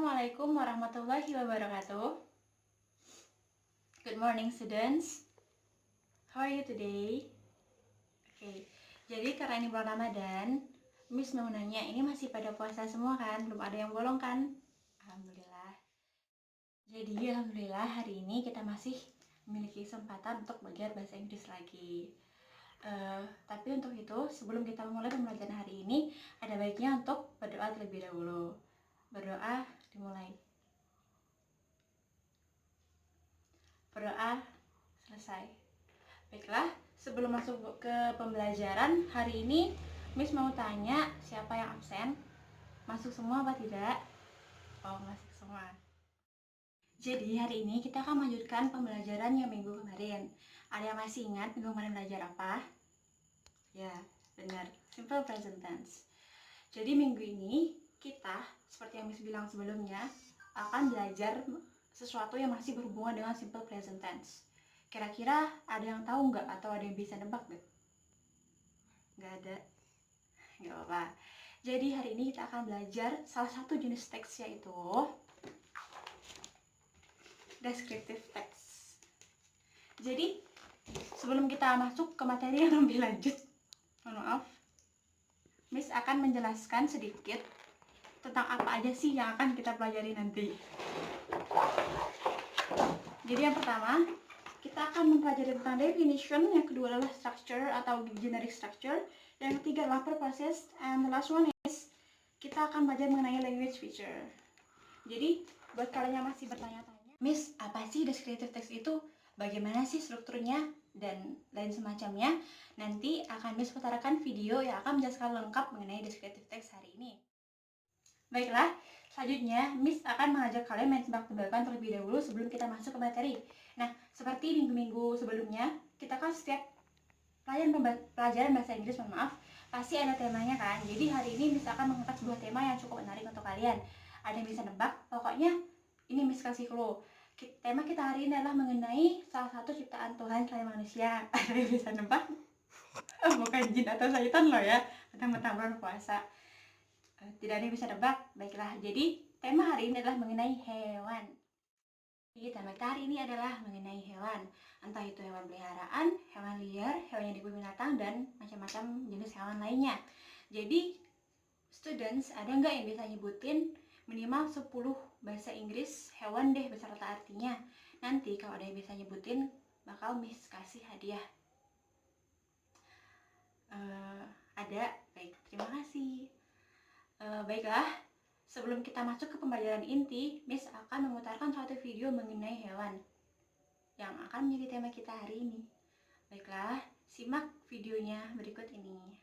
Assalamualaikum warahmatullahi wabarakatuh. Good morning students. How are you today? Oke, jadi karena ini bulan Ramadan, Miss mau nanya, ini masih pada puasa semua kan? Belum ada yang bolong kan? Alhamdulillah. Jadi alhamdulillah hari ini kita masih memiliki kesempatan untuk belajar bahasa Inggris lagi. Tapi untuk itu sebelum kita memulai pembelajaran hari ini, ada baiknya untuk berdoa terlebih dahulu. Berdoa dimulai. Berdoa selesai. Baiklah, sebelum masuk ke pembelajaran hari ini, Miss mau tanya siapa yang absen? Masuk semua apa tidak? Oh, masuk semua. Jadi hari ini kita akan melanjutkan pembelajaran yang minggu kemarin. Ada yang masih ingat minggu kemarin belajar apa? Ya, benar, simple present tense. Jadi minggu ini kita, seperti yang Miss bilang sebelumnya, akan belajar sesuatu yang masih berhubungan dengan simple present tense. Kira-kira ada yang tahu nggak atau ada yang bisa nebak nggak? Nggak ada? Nggak apa-apa. Jadi hari ini kita akan belajar salah satu jenis teks, yaitu descriptive text. Jadi sebelum kita masuk ke materi yang lebih lanjut, mohon maaf, Miss akan menjelaskan sedikit tentang apa aja sih yang akan kita pelajari nanti. Jadi yang pertama, kita akan mempelajari tentang definition, yang kedua adalah structure atau generic structure, yang ketiga adalah purposes, and the last one is kita akan belajar mengenai language feature. Jadi buat kalian yang masih bertanya-tanya, Miss, apa sih descriptive text itu? Bagaimana sih strukturnya? Dan lain semacamnya, nanti akan Miss putarkan video yang akan menjelaskan lengkap mengenai descriptive text hari ini. Baiklah, selanjutnya Miss akan mengajak kalian main tebak-tebakan terlebih dahulu sebelum kita masuk ke materi. Nah, seperti minggu-minggu sebelumnya, kita kan setiap pelajaran bahasa Inggris, pasti ada temanya kan. Jadi hari ini Miss akan mengangkat sebuah tema yang cukup menarik untuk kalian. Ada yang bisa nebak? Pokoknya ini Miss kasih clue. Tema kita hari ini adalah mengenai salah satu ciptaan Tuhan selain manusia. Ada yang bisa nebak? Bukan jin atau syaitan loh ya, mentang-mentang bulan puasa. Tidak ada yang bisa nebak. Baiklah, jadi tema hari ini adalah mengenai hewan. Jadi tema kita hari ini adalah mengenai hewan. Entah itu hewan peliharaan, hewan liar, hewan yang dikebun binatang, dan macam-macam jenis hewan lainnya. Jadi students, ada nggak yang bisa nyebutin minimal 10 bahasa Inggris hewan deh beserta artinya? Nanti kalau ada yang bisa nyebutin, bakal Miss kasih hadiah. Ada? Baik, terima kasih. Baiklah, sebelum kita masuk ke pembelajaran inti, Miss akan memutarkan suatu video mengenai hewan yang akan menjadi tema kita hari ini. Baiklah, simak videonya berikut ini.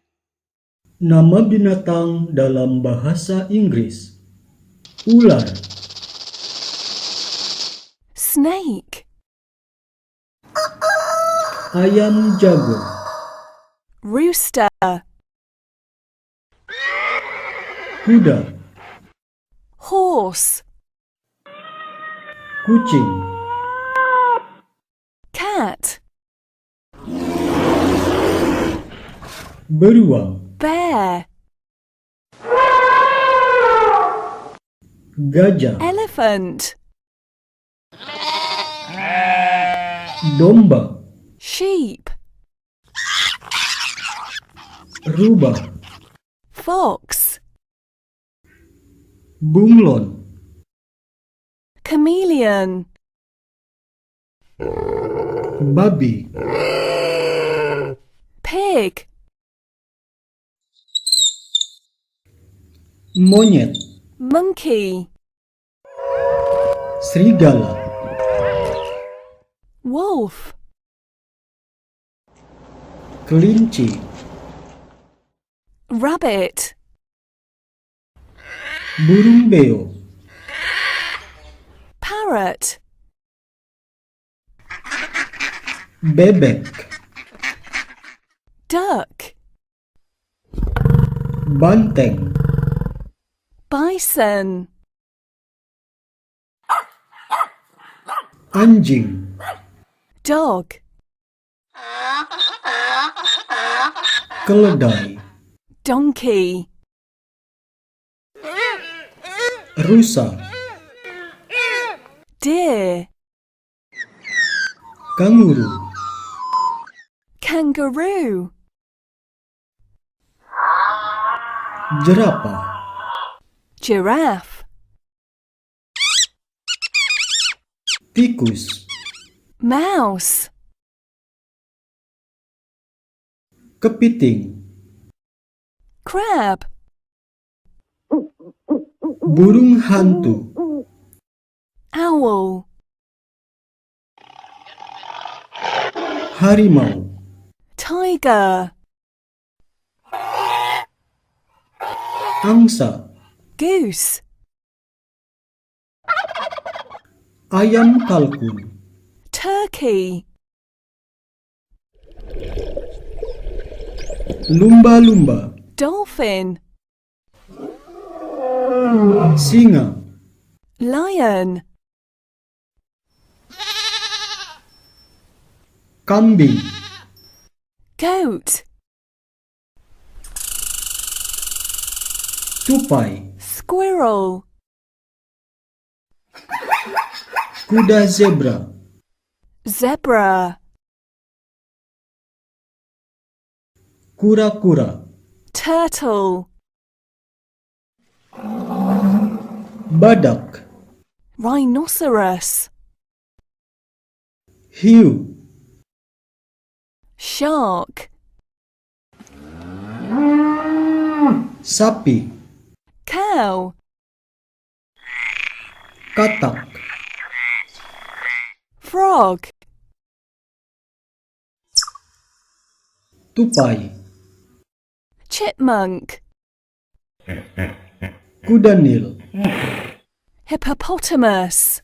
Nama binatang dalam bahasa Inggris: ular, snake, ayam jago, rooster, kuda, horse, kucing, cat, beruang, bear, gajah, elephant, domba, sheep, rubah, fox, bunglon, chameleon, babi, pig, monyet, monkey, serigala, wolf, kelinci, rabbit, burung beo, parrot, bebek, duck, banteng, bison, anjing, dog, keledai, donkey, rusa, Deer. Kanguru. Kangaroo. Jerapah. Giraffe. Tikus. Mouse. Kepiting. Crab. Burung hantu. Owl. Harimau. Tiger. Angsa. Goose. Ayam kalkun. Turkey. Lumba-lumba. Dolphin. Singa. Lion. Kambing. Goat. Tupai. Squirrel. Kuda zebra. Zebra. Kura-kura. Turtle. Badak. Rhinoceros. Hiu. Shark. Sapi. Cow. Katak. Frog. Tupai. Chipmunk. Kuda nil. Hippopotamus.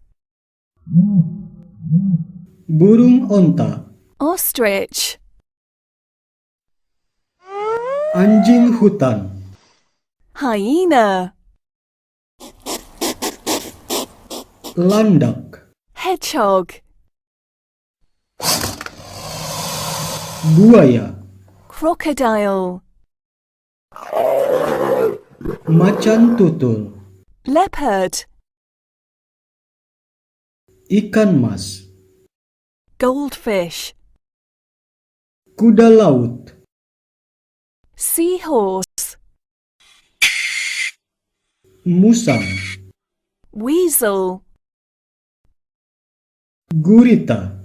Burung onta. Ostrich. Anjing hutan. Hyena. Landak. Hedgehog. Buaya. Crocodile. Macan tutul. Leopard. Ikan mas. Goldfish. Kuda laut. Seahorse. Musang. Weasel. Gurita.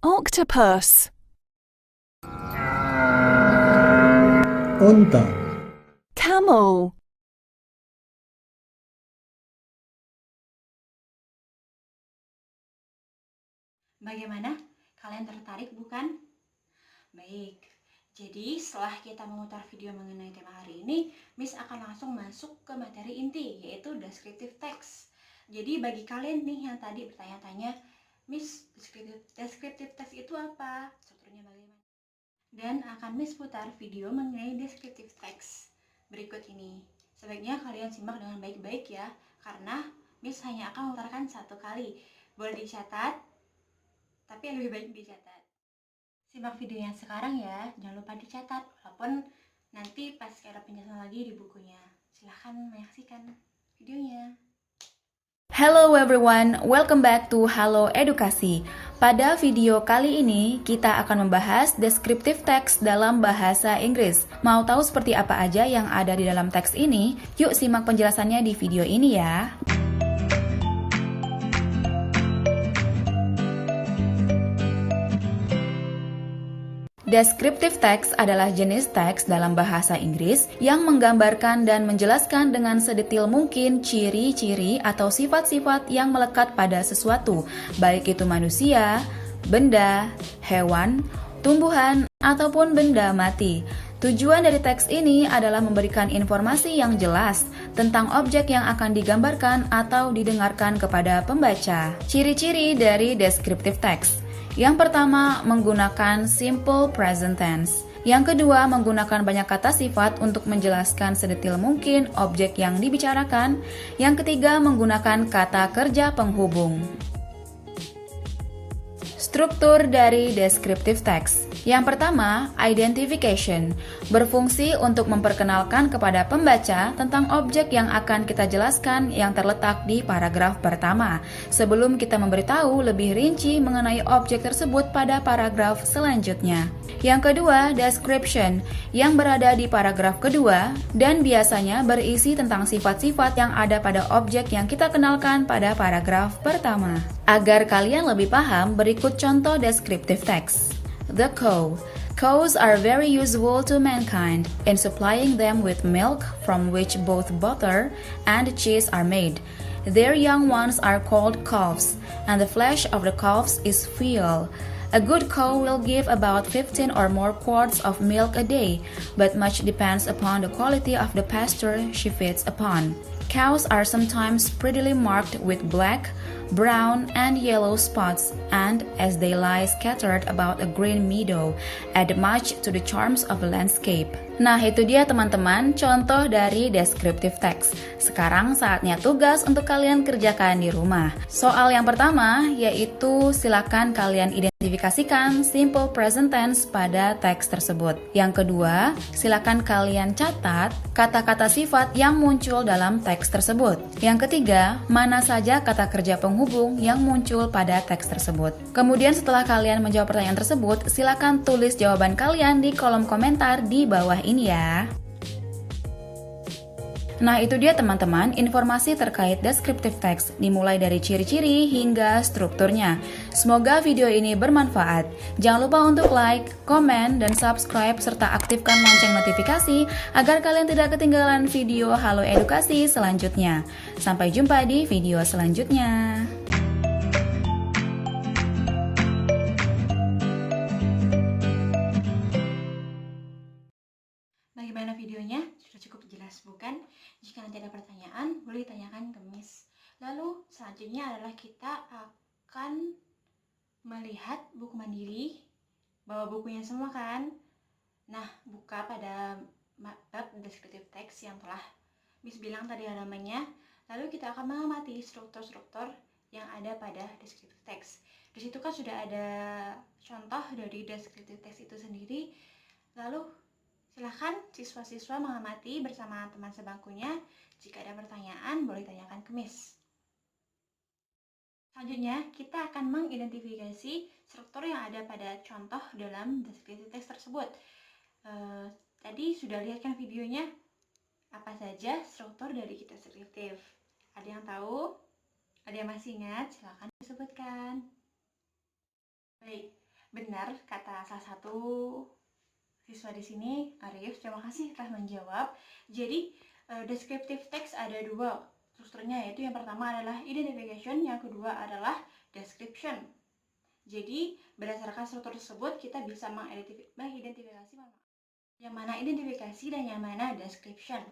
Octopus. Onta. Camel. Bagaimana? Kalian tertarik bukan? Baik, jadi setelah kita memutar video mengenai tema hari ini, Miss akan langsung masuk ke materi inti, yaitu descriptive text. Jadi bagi kalian nih yang tadi bertanya-tanya, Miss, descriptive text itu apa? Strukturnya bagaimana? Dan akan Miss putar video mengenai descriptive text berikut ini. Sebaiknya kalian simak dengan baik-baik ya, karena Miss hanya akan memutarkan satu kali. Boleh dicatat, tapi yang lebih baik dicatat. Simak videonya sekarang ya, jangan lupa dicatat, walaupun nanti pas ada penjelasan lagi di bukunya. Silahkan menyaksikan videonya. Hello everyone, welcome back to Halo Edukasi. Pada video kali ini, kita akan membahas descriptive text dalam bahasa Inggris. Mau tahu seperti apa aja yang ada di dalam teks ini? Yuk simak penjelasannya di video ini ya. Descriptive text adalah jenis teks dalam bahasa Inggris yang menggambarkan dan menjelaskan dengan sedetail mungkin ciri-ciri atau sifat-sifat yang melekat pada sesuatu, baik itu manusia, benda, hewan, tumbuhan, ataupun benda mati. Tujuan dari teks ini adalah memberikan informasi yang jelas tentang objek yang akan digambarkan atau didengarkan kepada pembaca. Ciri-ciri dari descriptive text. Yang pertama, menggunakan simple present tense. Yang kedua, menggunakan banyak kata sifat untuk menjelaskan sedetail mungkin objek yang dibicarakan. Yang ketiga, menggunakan kata kerja penghubung. Struktur dari descriptive text. Yang pertama, identification, berfungsi untuk memperkenalkan kepada pembaca tentang objek yang akan kita jelaskan yang terletak di paragraf pertama, sebelum kita memberitahu lebih rinci mengenai objek tersebut pada paragraf selanjutnya. Yang kedua, description, yang berada di paragraf kedua dan biasanya berisi tentang sifat-sifat yang ada pada objek yang kita kenalkan pada paragraf pertama. Agar kalian lebih paham, berikut contoh descriptive text. The cow. Cows are very useful to mankind in supplying them with milk from which both butter and cheese are made. Their young ones are called calves, and the flesh of the calves is fuel. A good cow will give about 15 or more quarts of milk a day, but much depends upon the quality of the pasture she feeds upon. Cows are sometimes prettily marked with black, brown, and yellow spots, and as they lie scattered about a green meadow, add much to the charms of the landscape. Nah, itu dia teman-teman contoh dari descriptive text. Sekarang saatnya tugas untuk kalian kerjakan di rumah. Soal yang pertama yaitu silakan kalian identifikasikan simple present tense pada teks tersebut. Yang kedua, silakan kalian catat kata-kata sifat yang muncul dalam teks tersebut. Yang ketiga, mana saja kata kerja penghubung yang muncul pada teks tersebut. Kemudian setelah kalian menjawab pertanyaan tersebut, silakan tulis jawaban kalian di kolom komentar di bawah ini ya. Nah, itu dia teman-teman informasi terkait descriptive text, dimulai dari ciri-ciri hingga strukturnya. Semoga video ini bermanfaat. Jangan lupa untuk like, komen, dan subscribe serta aktifkan lonceng notifikasi agar kalian tidak ketinggalan video Halo Edukasi selanjutnya. Sampai jumpa di video selanjutnya. Bagaimana videonya? Sudah cukup jelas bukan? Jika nanti ada pertanyaan, boleh tanyakan ke Miss. Lalu selanjutnya adalah kita akan melihat buku mandiri. Bawa bukunya semua kan? Nah, buka pada bab descriptive text yang telah Miss bilang tadi halamannya. Lalu kita akan mengamati struktur-struktur yang ada pada descriptive text. Di situ kan sudah ada contoh dari descriptive text itu sendiri. Lalu silahkan siswa-siswa mengamati bersama teman sebangkunya. Jika ada pertanyaan, boleh tanyakan ke Miss. Selanjutnya, kita akan mengidentifikasi struktur yang ada pada contoh dalam descriptive text tersebut. Tadi sudah lihat kan videonya? Apa saja struktur dari kita descriptive? Ada yang tahu? Ada yang masih ingat? Silahkan disebutkan. Baik, benar kata salah satu siswa di sini, Arif. Terima kasih telah menjawab. Jadi, descriptive text ada dua strukturnya, yaitu yang pertama adalah identification, yang kedua adalah description. Jadi, berdasarkan struktur tersebut, kita bisa mengidentifikasi yang mana identifikasi dan yang mana description.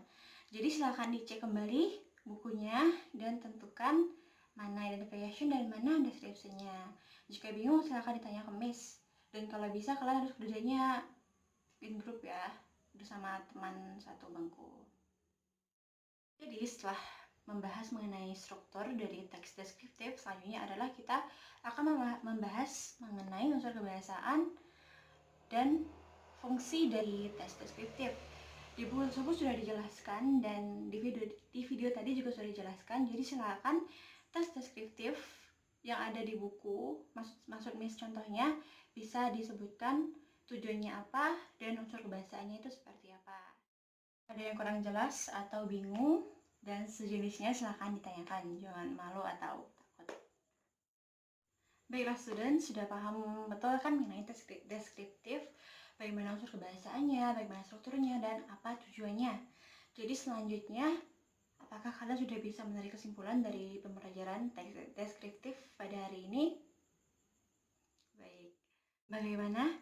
Jadi, silakan dicek kembali bukunya dan tentukan mana identification dan mana description-nya. Jika bingung, silakan ditanya ke Miss. Dan kalau bisa, kalian harus kerjanya in group ya, bersama teman satu bangku. Jadi setelah membahas mengenai struktur dari teks deskriptif, selanjutnya adalah kita akan membahas mengenai unsur kebahasaan dan fungsi dari teks deskriptif. Di buku tersebut sudah dijelaskan dan di video tadi juga sudah dijelaskan. Jadi silakan teks deskriptif yang ada di buku, maksud Miss contohnya, bisa disebutkan tujuannya apa dan unsur kebahasaannya itu seperti apa. Ada yang kurang jelas atau bingung dan sejenisnya silahkan ditanyakan, jangan malu atau takut. Baiklah student, sudah paham betul kan mengenai deskriptif, bagaimana unsur kebahasaannya, bagaimana strukturnya, dan apa tujuannya. Jadi selanjutnya, apakah kalian sudah bisa menarik kesimpulan dari pembelajaran teks deskriptif pada hari ini? Baik, bagaimana?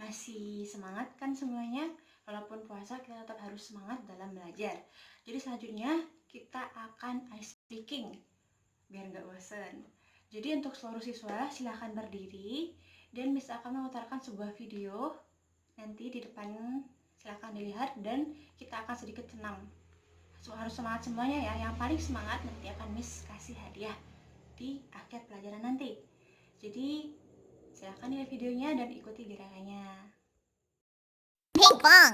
Masih semangat kan semuanya? Walaupun puasa, kita tetap harus semangat dalam belajar. Jadi selanjutnya kita akan ice speaking biar nggak bosan. Jadi untuk seluruh siswa silahkan berdiri dan Miss akan memutarkan sebuah video nanti di depan, silahkan dilihat dan kita akan sedikit senam. Harus semangat semuanya ya. Yang paling semangat nanti akan Miss kasih hadiah di akhir pelajaran nanti. Jadi Silahkan lihat videonya dan ikuti gerakannya. Ping pong.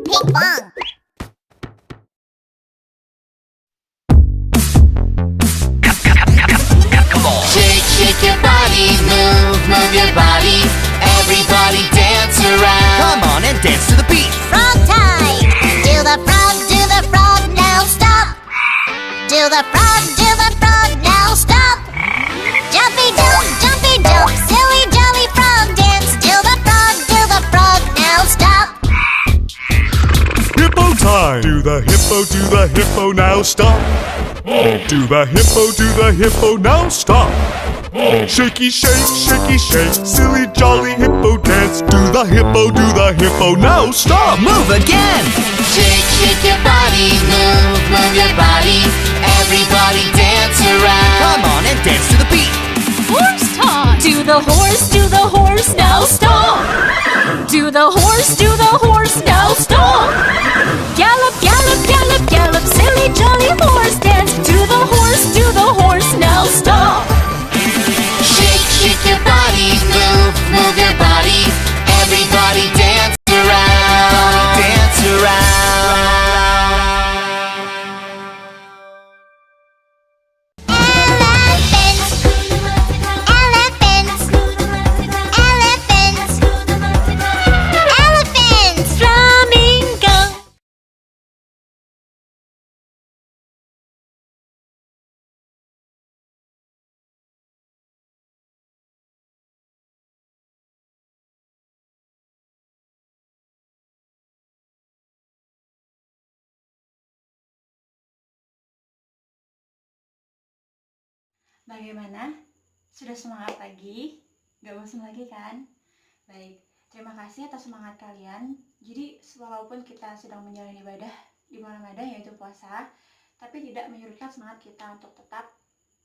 Ping pong. Shake, shake your body, move your body. Everybody dance around. Come on and dance to the beat. Frog time. Do the frog, now stop. Do the frog, now stop. Jumpy jump, silly jolly frog dance. Do the frog, now stop. Hippo time! Do the hippo, now stop! Do the hippo, now stop! Shaky shake, silly jolly hippo dance. Do the hippo, now stop! Move again. Shake, shake your body, move your body. Everybody dance around. Come on and dance to the beat. Horse time! Do the horse, now stop! Do the horse, now stop! Gallop, gallop, gallop, gallop, silly jolly horse dance. Do the horse, now stop! Shake, shake your body, move your body. Everybody dance around. Dance around. Elephants. Flamingo! Bagaimana? Sudah semangat lagi? Gak bosan lagi kan? Baik, terima kasih atas semangat kalian. Jadi walaupun kita sedang menjalani ibadah di bulan Ramadan yaitu puasa, tapi tidak menyurutkan semangat kita untuk tetap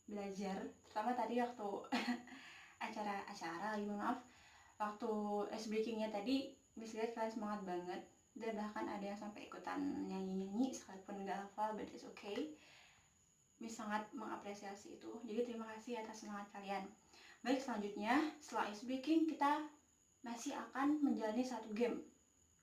belajar. Terutama tadi waktu acara lagi, maaf, waktu ice breakingnya tadi, Miss lihat kalian semangat banget. Dan bahkan ada yang sampai ikutan nyanyi-nyanyi sekalipun gak hafal, but it's okay. Miss sangat mengapresiasi itu. Jadi terima kasih atas semangat kalian. Baik, selanjutnya setelah ice breaking kita masih akan menjalani satu game.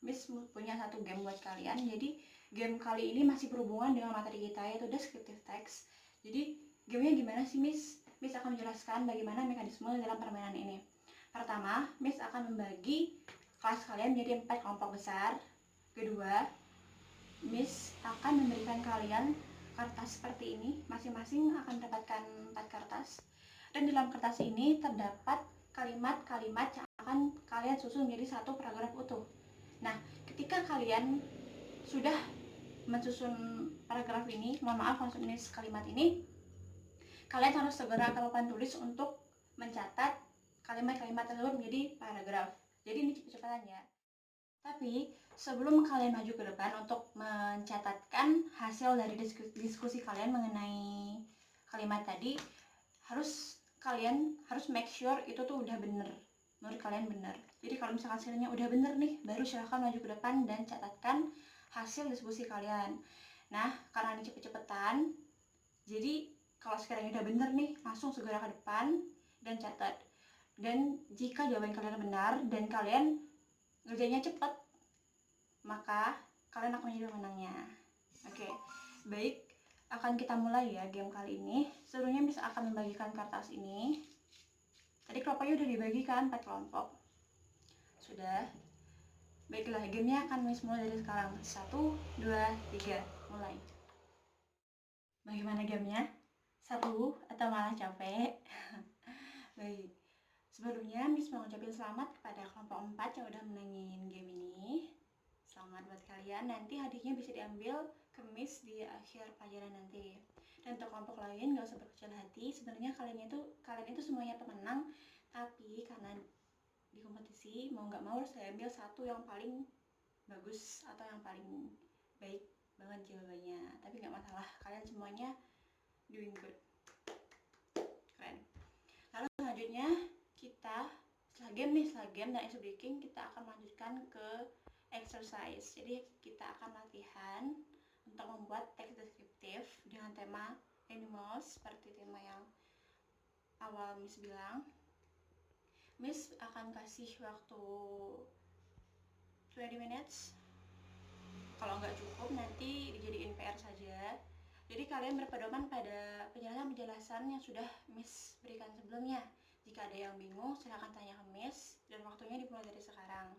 Miss punya satu game buat kalian. Jadi game kali ini masih berhubungan dengan materi kita, yaitu descriptive text. Jadi gamenya gimana sih, Miss? Miss akan menjelaskan bagaimana mekanisme dalam permainan ini. Pertama, Miss akan membagi kelas kalian menjadi 4 kelompok besar. Kedua, Miss akan memberikan kalian kertas seperti ini. Masing-masing akan mendapatkan 4 kertas. Dan dalam kertas ini terdapat kalimat-kalimat yang akan kalian susun menjadi satu paragraf utuh. Nah, ketika kalian sudah mensusun paragraf ini, mohon maaf langsung menulis kalimat ini, kalian harus segera ke papan tulis untuk mencatat kalimat-kalimat tersebut menjadi paragraf. Jadi ini cepet-cepetan ya. Tapi sebelum kalian maju ke depan untuk mencatatkan hasil dari diskusi kalian mengenai kalimat tadi, kalian harus make sure itu tuh udah bener, menurut kalian bener. Jadi kalau misalkan hasilnya udah bener nih, baru silahkan maju ke depan dan catatkan hasil diskusi kalian. Nah, karena ini cepet-cepetan, jadi kalau sekiranya udah bener nih, langsung segera ke depan dan catat. Dan jika jawaban kalian benar dan kalian ngerjainnya cepat, maka kalian akan menjadi pemenangnya. Oke, baik, akan kita mulai ya game kali ini. Sebelumnya Miss akan membagikan kertas ini. Tadi kelompoknya udah dibagikan 4 kelompok. Sudah. Baiklah, gamenya akan Miss mulai dari sekarang. 1, 2, 3, mulai. Bagaimana gamenya? Seru atau malah capek? Baik. Sebelumnya Miss mau ngucapin selamat kepada kelompok 4 yang udah menangin game ini. Selamat buat kalian. Nanti hadiahnya bisa diambil ke Miss di akhir pelajaran nanti. Dan untuk kelompok lain gak usah berkecil hati. Sebenarnya kalian itu semuanya pemenang, tapi karena di kompetisi mau nggak mau harus saya ambil satu yang paling bagus atau yang paling baik banget jawabannya. Tapi nggak masalah, kalian semuanya doing good, keren. Lalu selanjutnya kita setelah game dan ice breaking, kita akan melanjutkan ke exercise. Jadi kita akan latihan untuk membuat teks deskriptif dengan tema animals seperti tema yang awal Miss bilang. Miss akan kasih waktu 20 minutes. Kalau nggak cukup nanti dijadiin PR saja. Jadi kalian berpedoman pada penjelasan yang sudah Miss berikan sebelumnya. Jika ada yang bingung silahkan tanya ke Miss dan waktunya dimulai dari sekarang.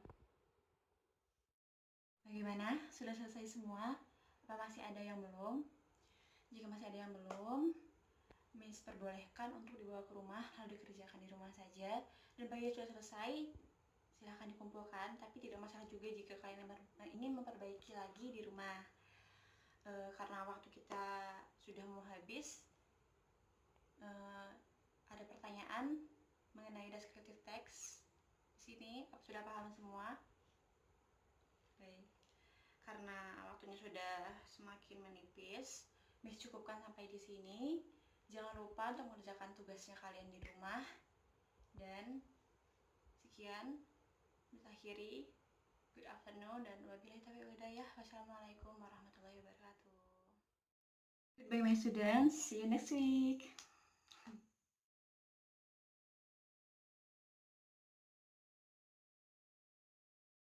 Bagaimana? Sudah selesai semua? Apa masih ada yang belum? Jika masih ada yang belum, Miss perbolehkan untuk dibawa ke rumah lalu dikerjakan di rumah saja. Dan bagi yang sudah selesai, silahkan dikumpulkan. Tapi tidak masalah juga jika kalian ingin memperbaiki lagi di rumah. Karena waktu kita sudah mau habis, ada pertanyaan mengenai descriptive text di sini. Sudah paham semua? Baik. Karena waktunya sudah semakin menipis, Miss cukupkan sampai di sini. Jangan lupa untuk mengerjakan tugasnya kalian di rumah. Dan sekian, Miss akhiri. Good afternoon dan wabillahi taufiq wal hidayah. Wassalamualaikum warahmatullahi wabarakatuh. Goodbye my students. See you next week.